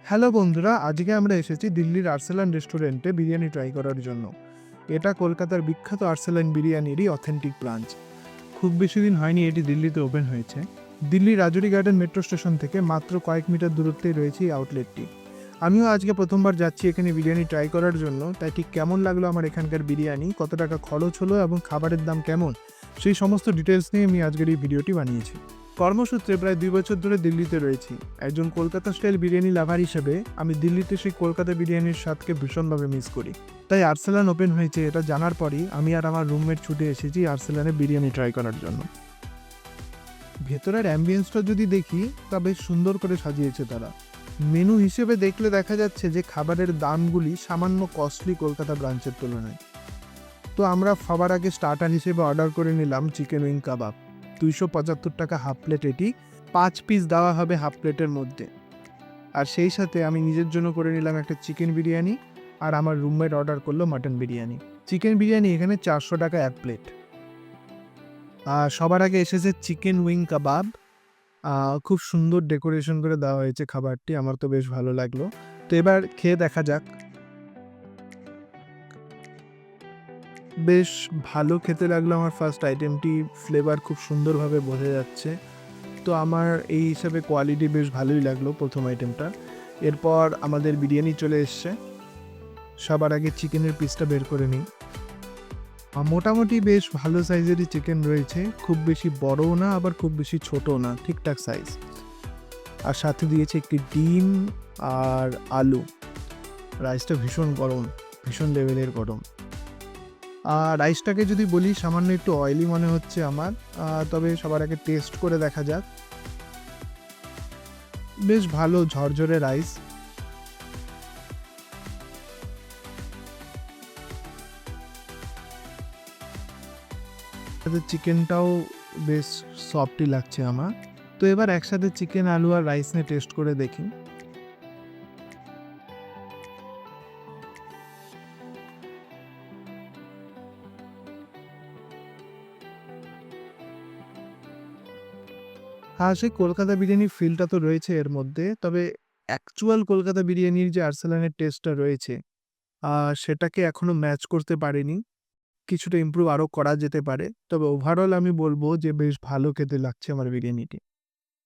Hello বন্ধুরা, আজকে আমরা এসেছি দিল্লির আর্সেলান রেস্টুরেন্টে বিরিয়ানি ট্রাই করার জন্য। এটা কলকাতার বিখ্যাত আর্সেলান বিরিয়ানিরই অথেন্টিক ব্রাঞ্চ। খুব বেশি দিন হয়নি এটি দিল্লিতে ওপেন হয়েছে। দিল্লির রাজুরি গার্ডেন মেট্রো স্টেশন থেকে মাত্র কয়েক মিটার দূরত্বেই রয়েছে এই আউটলেটটি। আমিও আজকে প্রথমবার যাচ্ছি এখানে বিরিয়ানি ট্রাই করার জন্য, তাই ঠিক কেমন লাগলো আমার এখানকার বিরিয়ানি, কত টাকা খরচ হলো এবং খাবারের দাম কেমন, সেই সমস্ত ডিটেলস নিয়ে আমি আজকের এই ভিডিওটি বানিয়েছি। কর্মসূত্রে প্রায় 2 বছর ধরে দিল্লিতে রয়েছি। একজন কলকাতা স্টাইল বিরিয়ানি লাভার হিসেবে আমি দিল্লিতে সেই কলকাতা বিরিয়ানির স্বাদকে ভীষণভাবে মিস করি। তাই আর্সেলান ওপেন হয়েছে এটা জানার পরই আমি আর আমার রুমমেট ছুটে এসেছি আর্সেলানে বিরিয়ানি ট্রাই করার জন্য। ভেতরের অ্যাম্বিয়েন্সটা যদি দেখি তা বেশ সুন্দর করে সাজিয়েছে তারা। মেনু হিসেবে দেখলে দেখা যাচ্ছে যে খাবারের দামগুলি সামান্য কস্টলি কলকাতা ব্রাঞ্চের তুলনায়। তো আমরা খাবার আগে স্টার্টার হিসেবে অর্ডার করে নিলাম চিকেন উইং কাবাব। 275 টাকা হাফ প্লেট, এটি 5 পিস দেওয়া হবে হাফ প্লেটের মধ্যে। আর সেই সাথে আমি নিজের জন্য করে নিলাম একটা চিকেন বিরিয়ানি, আর আমার রুমমেট অর্ডার করলো মাটন বিরিয়ানি। চিকেন বিরিয়ানি এখানে 400 টাকা এক প্লেট। আর সবার আগে এসেছে চিকেন উইং কাবাব। খুব সুন্দর ডেকোরেশন করে দেওয়া হয়েছে খাবারটি, আমার তো বেশ ভালো লাগলো। তো এবার খেয়ে দেখা যাক। বেশ ভালো খেতে লাগলো আমার ফার্স্ট আইটেমটি, ফ্লেভার খুব সুন্দরভাবে বোঝা যাচ্ছে। তো আমার এই হিসাবে কোয়ালিটি বেশ ভালোই লাগলো প্রথম আইটেমটা। এরপর আমাদের বিরিয়ানি চলে এসছে। সবার আগে চিকেনের পিসটা বের করে নিই। মোটামুটি বেশ ভালো সাইজেরই চিকেন রয়েছে, খুব বেশি বড়ও না আবার খুব বেশি ছোটও না, ঠিকঠাক সাইজ। আর সাথে দিয়েছে একটি ডিম আর আলু। রাইসটা ভীষণ গরম, ভীষণ লেভেলের গরম। আর রাইসটাকে যদি বলি সামান্য একটু অয়েলি মনে হচ্ছে আমার, তবে সবার আগে টেস্ট করে দেখা যাক। বেশ ভালো ঝরঝরে রাইস। সাথে চিকেনটাও বেশ সফটই লাগছে আমার। তো এবার একসাথে চিকেন আলু আর রাইস নিয়ে টেস্ট করে দেখি। হ্যাঁ, সেই কলকাতা বিরিয়ানির ফিলটা তো রয়েছে এর মধ্যে, তবে অ্যাকচুয়াল কলকাতা বিরিয়ানির যে আর্সেলানের টেস্টটা রয়েছে সেটাকে এখনো ম্যাচ করতে পারেনি। কিছুটা ইমপ্রুভ আরও করা যেতে পারে, তবে ওভারঅল আমি বলবো যে বেশ ভালো খেতে লাগছে আমার বিরিয়ানিটি।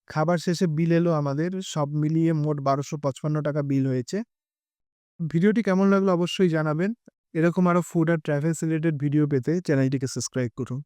খাবার শেষে বিল এলো আমাদের, সব মিলিয়ে মোট 1255 টাকা বিল হয়েছে। ভিডিওটি কেমন লাগলো অবশ্যই জানাবেন। এরকম আরও ফুড আর ট্রাভেলস রিলেটেড ভিডিও পেতে চ্যানেলটিকে সাবস্ক্রাইব করুন।